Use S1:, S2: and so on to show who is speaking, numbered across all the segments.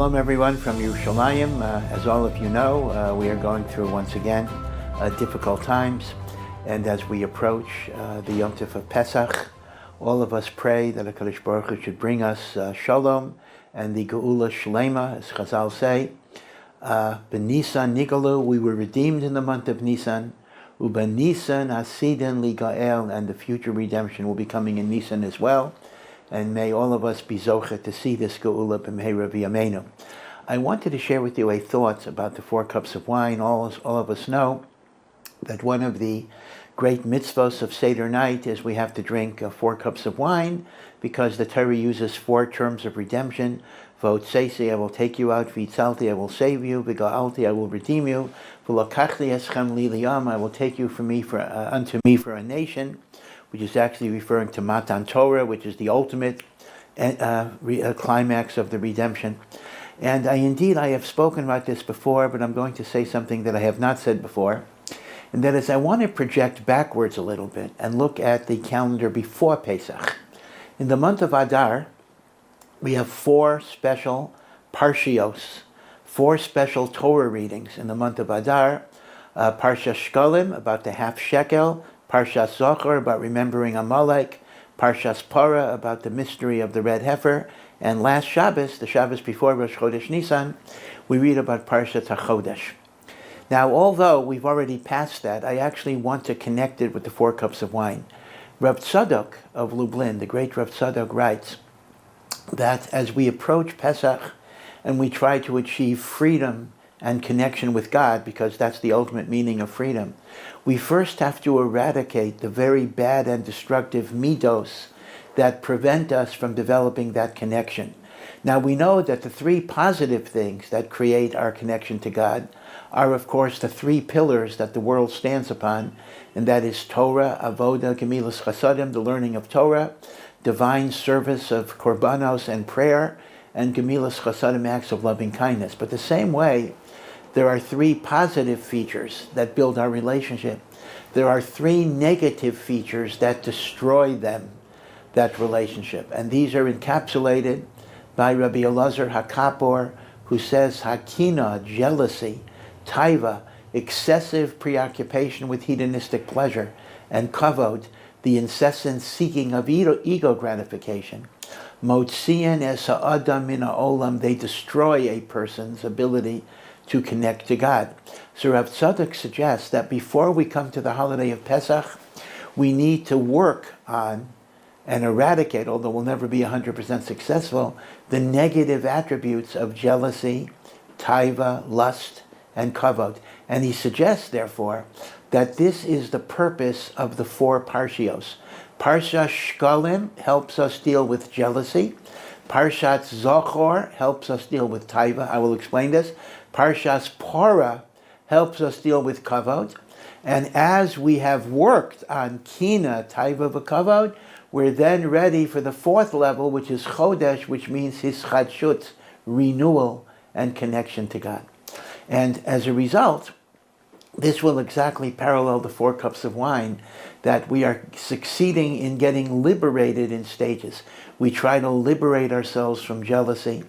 S1: Shalom everyone from Yerushalayim. As all of you know, we are going through once again difficult times, and as we approach the Yom Tov of Pesach, all of us pray that HaKadosh Baruch Hu should bring us Shalom and the Geula Shlema, as Chazal say. B'Nisan Nigalu, we were redeemed in the month of Nisan. Uben Nisan Asidin Ligael, and the future redemption will be coming in Nisan as well. And may all of us be zocher to see this Geula b'mehera v'yameinu. I wanted to share with you a thought about the 4 cups of wine. All of us know that one of the great mitzvos of Seder night is we have to drink 4 cups of wine, because the Torah uses 4 terms of redemption. V'otzeisi, I will take you out. V'yitzalti, I will save you. V'ga'alti, I will redeem you. V'lakachti eschem li liyam, I will take you unto me for a nation, which is actually referring to Matan Torah, which is the ultimate climax of the redemption. And I have spoken about this before, but I'm going to say something that I have not said before. And that is, I want to project backwards a little bit and look at the calendar before Pesach. In the month of Adar, we have 4 special parshiyot, 4 special Torah readings in the month of Adar. Parshat Shekalim, about the half shekel. Parshat Zachor, about remembering Amalek. Parshat Parah, about the mystery of the red heifer. And last Shabbos, the Shabbos before Rosh Chodesh Nisan, we read about Parshat HaChodesh. Now, although we've already passed that, I actually want to connect it with the 4 cups of wine. Rav Tzadok of Lublin, the great Rav Tzadok, writes that as we approach Pesach and we try to achieve freedom and connection with God, because that's the ultimate meaning of freedom, we first have to eradicate the very bad and destructive midot that prevent us from developing that connection. Now, we know that the 3 positive things that create our connection to God are, of course, the 3 pillars that the world stands upon, and that is Torah, Avoda, Gemilas Chasadim, the learning of Torah, divine service of korbanos and prayer, and Gemilas Chasadim, acts of loving kindness. But the same way, there are 3 positive features that build our relationship. There are 3 negative features that destroy that relationship. And these are encapsulated by Rabbi Elazar HaKapor, who says, Hakina, jealousy, taiva, excessive preoccupation with hedonistic pleasure, and kavod, the incessant seeking of ego gratification. Motzian es ha'adam min ha'olam, they destroy a person's ability to connect to God. So Rav Tzadok suggests that before we come to the holiday of Pesach, we need to work on and eradicate, although we'll never be 100% successful, the negative attributes of jealousy, taiva, lust, and kavod. And he suggests, therefore, that this is the purpose of the 4 parshiyos. Parshat Shekalim helps us deal with jealousy. Parshat Zachor helps us deal with taiva. I will explain this. Parshat Parah helps us deal with kavod. And as we have worked on kina, taiva, v'kavod, we're then ready for the 4th level, which is chodesh, which means hischadshut, renewal and connection to God. And as a result, this will exactly parallel the 4 cups of wine, that we are succeeding in getting liberated in stages. We try to liberate ourselves from jealousy.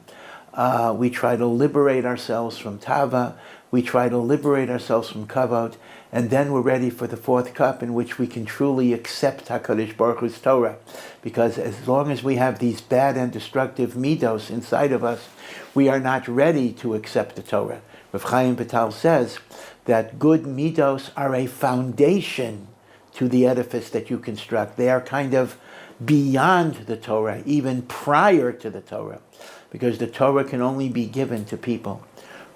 S1: We try to liberate ourselves from tava. We try to liberate ourselves from kavod. And then we're ready for the 4th cup, in which we can truly accept HaKadosh Baruch Hu's Torah. Because as long as we have these bad and destructive midos inside of us, we are not ready to accept the Torah. Rav Chaim Vital says that good midos are a foundation to the edifice that you construct. They are kind of beyond the Torah, even prior to the Torah, because the Torah can only be given to people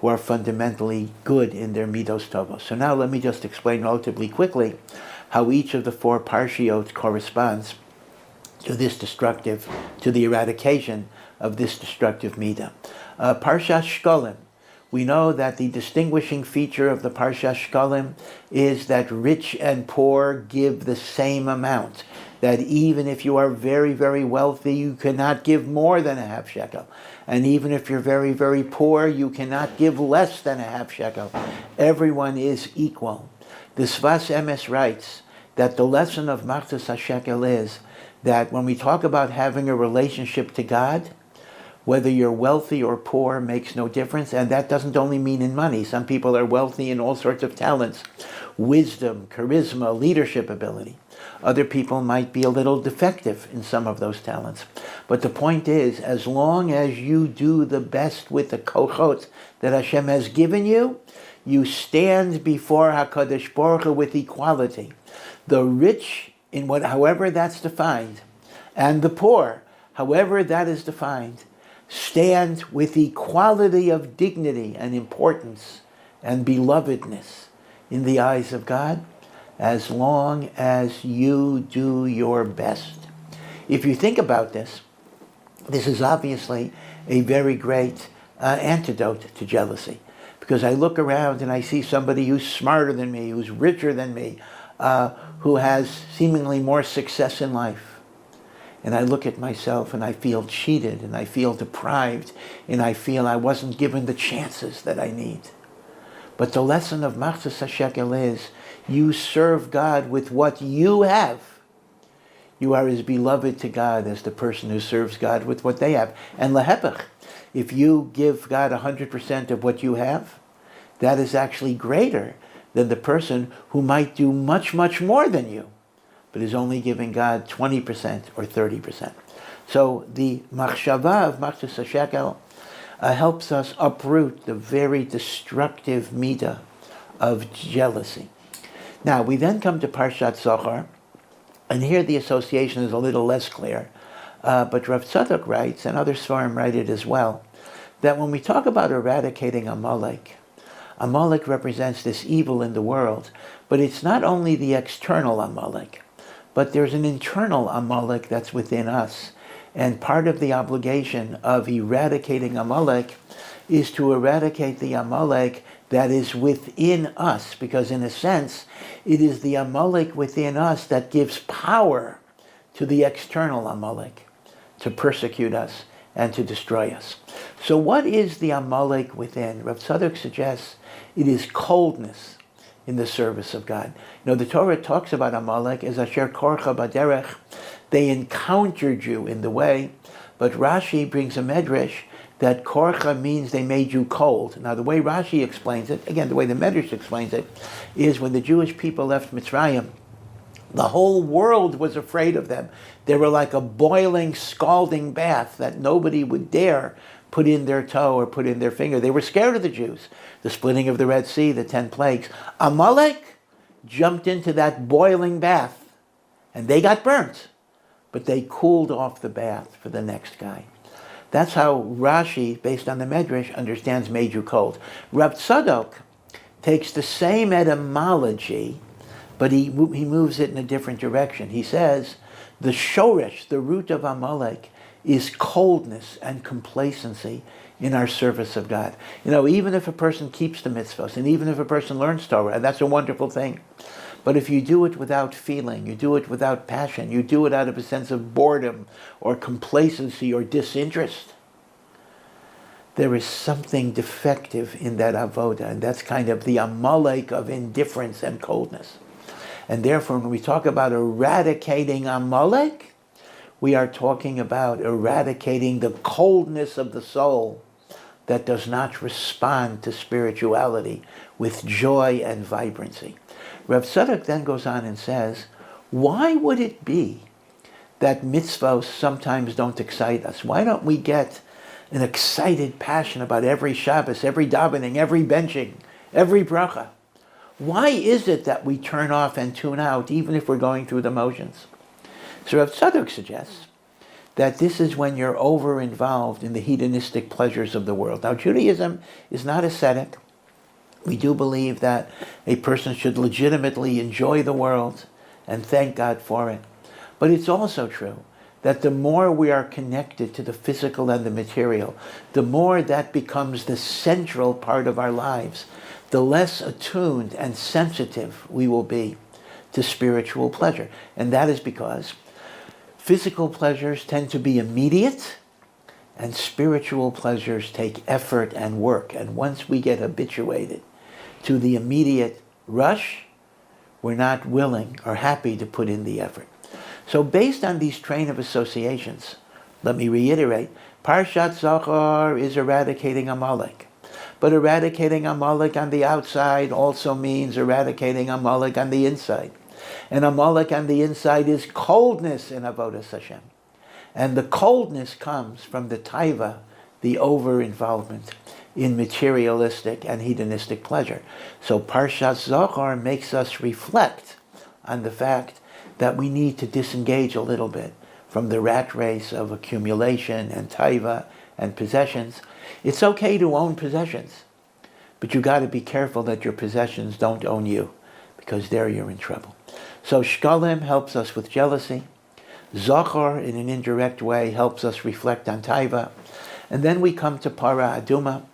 S1: who are fundamentally good in their midos tovos. So now let me just explain relatively quickly how each of the 4 parshiyot corresponds to the eradication of this destructive midah. Parshat Shekalim. We know that the distinguishing feature of the Parshat Shekalim is that rich and poor give the same amount. That even if you are very, very wealthy, you cannot give more than a half shekel. And even if you're very, very poor, you cannot give less than a half shekel. Everyone is equal. The Sfas Emes writes that the lesson of Machzas HaShekel is that when we talk about having a relationship to God, Whether you're wealthy or poor makes no difference, and that doesn't only mean in money. Some people are wealthy in all sorts of talents, wisdom, charisma, leadership ability. Other people might be a little defective in some of those talents. But the point is, as long as you do the best with the kochot that Hashem has given you, you stand before HaKadosh Baruch Hu with equality. The rich, however that's defined, and the poor, however that is defined, stand with equality of dignity and importance and belovedness in the eyes of God, as long as you do your best. If you think about this, this is obviously a very great antidote to jealousy. Because I look around and I see somebody who's smarter than me, who's richer than me, who has seemingly more success in life. And I look at myself and I feel cheated and I feel deprived and I feel I wasn't given the chances that I need. But the lesson of Machzas HaShekel is, you serve God with what you have. You are as beloved to God as the person who serves God with what they have. And lehepech, if you give God 100% of what you have, that is actually greater than the person who might do much, much more than you, but is only giving God 20% or 30%. So the machshava of Machzas HaShekel helps us uproot the very destructive midah of jealousy. Now, we then come to Parshat Zachor, and here the association is a little less clear. But Rav Tzadok writes, and other Svarim write it as well, that when we talk about eradicating Amalek, Amalek represents this evil in the world, but it's not only the external Amalek, but there's an internal Amalek that's within us. And part of the obligation of eradicating Amalek is to eradicate the Amalek that is within us, because in a sense, it is the Amalek within us that gives power to the external Amalek to persecute us and to destroy us. So what is the Amalek within? Rav Tzadok suggests it is coldness in the service of God. You know, the Torah talks about Amalek as Asher Korcha Baderech. They encountered you in the way, but Rashi brings a medrash that Korcha means they made you cold. Now the way Rashi explains it, again the way the medrash explains it, is when the Jewish people left Mitzrayim, the whole world was afraid of them. They were like a boiling, scalding bath that nobody would dare put in their toe or put in their finger. They were scared of the Jews. The splitting of the Red Sea, the 10 plagues. Amalek jumped into that boiling bath and they got burnt, but they cooled off the bath for the next guy. That's how Rashi, based on the Medrash, understands made you cold. Rab Tzadok takes the same etymology, but he moves it in a different direction. He says, the shoresh, the root of Amalek, is coldness and complacency in our service of God. You know, even if a person keeps the mitzvahs, and even if a person learns Torah, and that's a wonderful thing, but if you do it without feeling, you do it without passion, you do it out of a sense of boredom or complacency or disinterest, there is something defective in that avoda, and that's kind of the Amalek of indifference and coldness. And therefore, when we talk about eradicating Amalek, we are talking about eradicating the coldness of the soul that does not respond to spirituality with joy and vibrancy. Rav Tzadok then goes on and says, why would it be that mitzvahs sometimes don't excite us? Why don't we get an excited passion about every Shabbos, every davening, every benching, every bracha? Why is it that we turn off and tune out even if we're going through the motions? So Rav Tzadok suggests that this is when you're over-involved in the hedonistic pleasures of the world. Now, Judaism is not ascetic. We do believe that a person should legitimately enjoy the world and thank God for it. But it's also true that the more we are connected to the physical and the material, the more that becomes the central part of our lives, the less attuned and sensitive we will be to spiritual pleasure. And that is because physical pleasures tend to be immediate, and spiritual pleasures take effort and work. And once we get habituated to the immediate rush, we're not willing or happy to put in the effort. So based on these train of associations, Let me reiterate. Parshat Zachor is eradicating Amalek. But eradicating Amalek on the outside also means eradicating Amalek on the inside. And Amalek on the inside is coldness in Avodas Hashem. And the coldness comes from the taiva, the over-involvement in materialistic and hedonistic pleasure. So Parshat Zachor makes us reflect on the fact that we need to disengage a little bit from the rat race of accumulation and taiva and possessions. It's okay to own possessions, but you got to be careful that your possessions don't own you, because there you're in trouble. So Shekalim helps us with jealousy. Zachor, in an indirect way, helps us reflect on taiva. And then we come to Parah Aduma,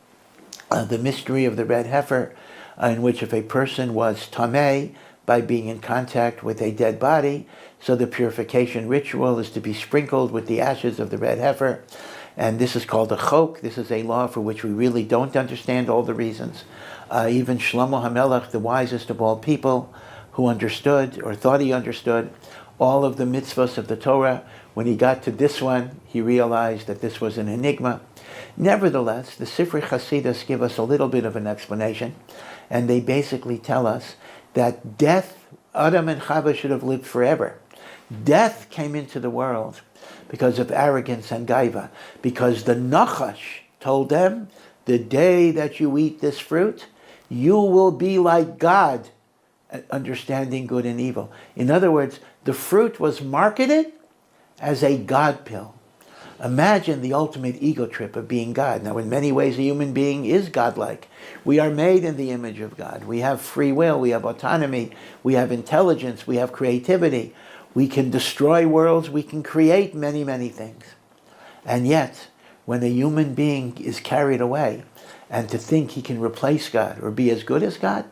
S1: the mystery of the red heifer, in which if a person was tameh by being in contact with a dead body, so the purification ritual is to be sprinkled with the ashes of the red heifer. And this is called a chok. This is a law for which we really don't understand all the reasons. Even Shlomo HaMelech, the wisest of all people, who understood, or thought he understood, all of the mitzvahs of the Torah, when he got to this one, he realized that this was an enigma. Nevertheless, the Sifrei Chasidus give us a little bit of an explanation, and they basically tell us that death, Adam and Chava should have lived forever. Death came into the world because of arrogance and gaiva, because the Nachash told them, the day that you eat this fruit, you will be like God, understanding good and evil. In other words, the fruit was marketed as a God pill. Imagine the ultimate ego trip of being God. Now, in many ways, a human being is godlike. We are made in the image of God. We have free will, we have autonomy, we have intelligence, we have creativity. We can destroy worlds, we can create many, many things. And yet, when a human being is carried away, and to think he can replace God or be as good as God,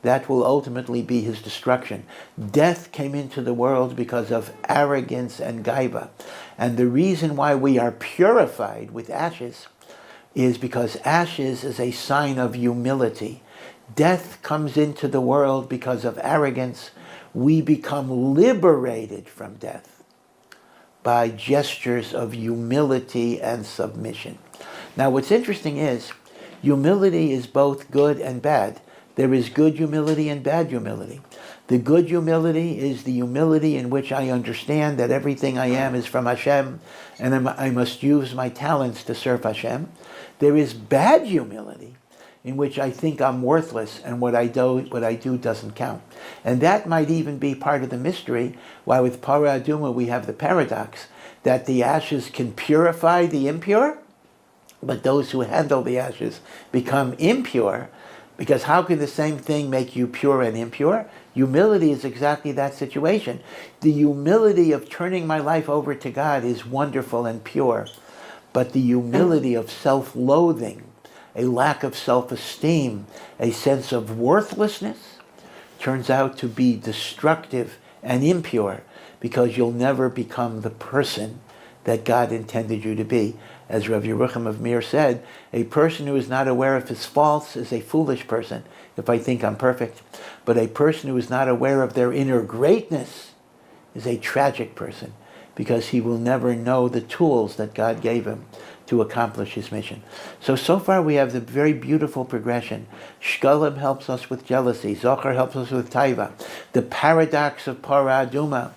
S1: that will ultimately be his destruction. Death came into the world because of arrogance and gaiva. And the reason why we are purified with ashes is because ashes is a sign of humility. Death comes into the world because of arrogance. We become liberated from death by gestures of humility and submission. Now, what's interesting is, humility is both good and bad. There is good humility and bad humility. The good humility is the humility in which I understand that everything I am is from Hashem, and I must use my talents to serve Hashem. There is bad humility, in which I think I'm worthless and what I do doesn't count. And that might even be part of the mystery why with Parah Aduma we have the paradox that the ashes can purify the impure, but those who handle the ashes become impure, because how can the same thing make you pure and impure? Humility is exactly that situation. The humility of turning my life over to God is wonderful and pure, but the humility of self-loathing, a lack of self-esteem, a sense of worthlessness, turns out to be destructive and impure, because you'll never become the person that God intended you to be. As Rabbi Yerucham of Mir said, a person who is not aware of his faults is a foolish person, if I think I'm perfect. But a person who is not aware of their inner greatness is a tragic person, because he will never know the tools that God gave him to accomplish his mission. So far we have the very beautiful progression. Shekalim helps us with jealousy. Zachor helps us with taiva. The paradox of Parah Aduma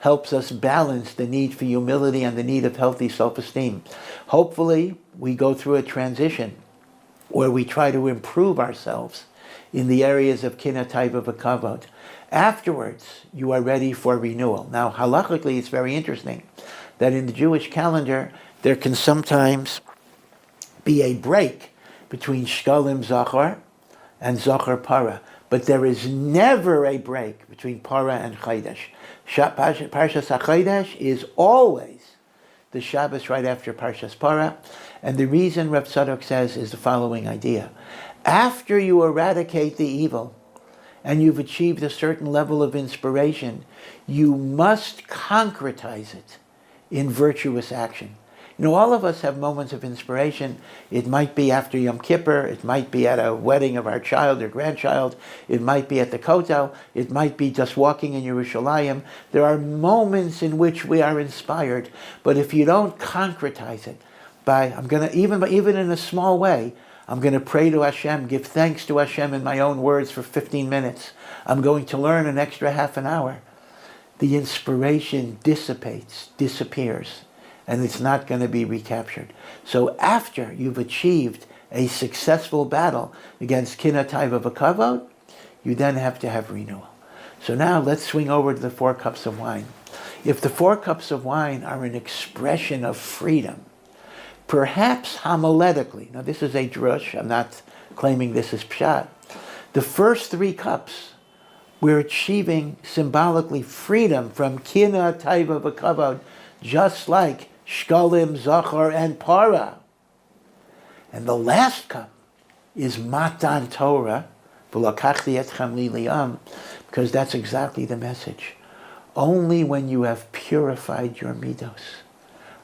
S1: helps us balance the need for humility and the need of healthy self-esteem. Hopefully, we go through a transition where we try to improve ourselves in the areas of kina, taiva, v'kavod. Afterwards, you are ready for renewal. Now, halachically, it's very interesting that in the Jewish calendar, there can sometimes be a break between Shekalim Zachor and Zachor Parah, but there is never a break between Parah and Chodesh. Parshat HaChodesh is always the Shabbos right after Parshat Parah, and the reason Rav Tzadok says is the following idea. After you eradicate the evil, and you've achieved a certain level of inspiration, you must concretize it in virtuous action. All of us have moments of inspiration. It might be after Yom Kippur. It might be at a wedding of our child or grandchild. It might be at the Kotel. It might be just walking in Yerushalayim. There are moments in which we are inspired. But if you don't concretize it by, even in a small way, I'm going to pray to Hashem, give thanks to Hashem in my own words for 15 minutes. I'm going to learn an extra half an hour. The inspiration disappears, and it's not going to be recaptured. So after you've achieved a successful battle against Kinah Taiva V'Kavod, you then have to have renewal. So now let's swing over to the 4 cups of wine. If the 4 cups of wine are an expression of freedom, perhaps homiletically, now this is a drush, I'm not claiming this is pshat, the first 3 cups, we're achieving symbolically freedom from Kinah Taiva V'Kavod, just like Shekalim, Zachor, and Parah. And the last cup is Matan Torah, V'lakachti etchem li liyam, because that's exactly the message. Only when you have purified your midos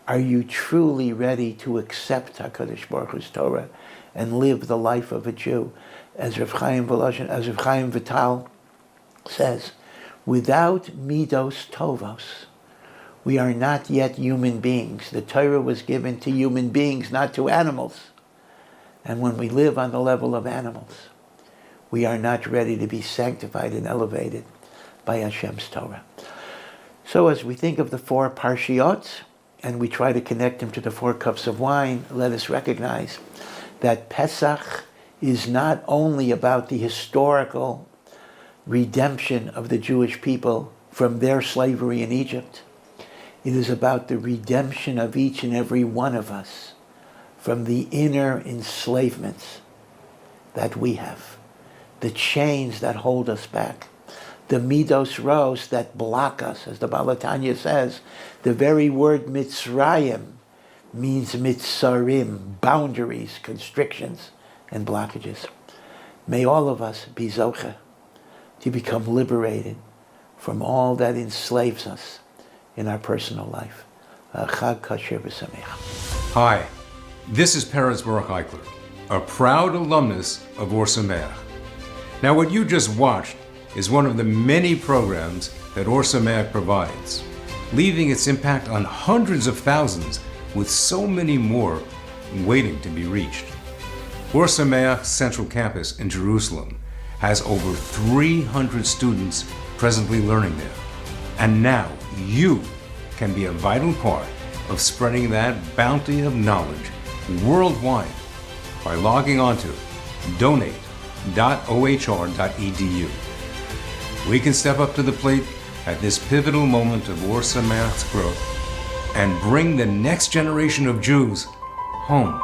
S1: are you truly ready to accept HaKadosh Baruch Hu's Torah and live the life of a Jew. As Rav Chaim Vital says, without midos tovos, we are not yet human beings. The Torah was given to human beings, not to animals. And when we live on the level of animals, we are not ready to be sanctified and elevated by Hashem's Torah. So as we think of the 4 parshiyot, and we try to connect them to the 4 cups of wine, let us recognize that Pesach is not only about the historical redemption of the Jewish people from their slavery in Egypt. It is about the redemption of each and every one of us from the inner enslavements that we have, the chains that hold us back, the midos ros that block us. As the Balatanya says, the very word Mitzrayim means mitzarim, boundaries, constrictions, and blockages. May all of us be zocheh to become liberated from all that enslaves us in our personal life. Chag kasher v'sameach.
S2: Hi, this is Peretz Baruch Eichler, a proud alumnus of Ohr Somayach. Now what you just watched is one of the many programs that Ohr Somayach provides, leaving its impact on hundreds of thousands with so many more waiting to be reached. Ohr Somayach's central campus in Jerusalem has over 300 students presently learning there. And now you can be a vital part of spreading that bounty of knowledge worldwide by logging on to donate.ohr.edu. We can step up to the plate at this pivotal moment of Ohr Somayach's growth and bring the next generation of Jews home.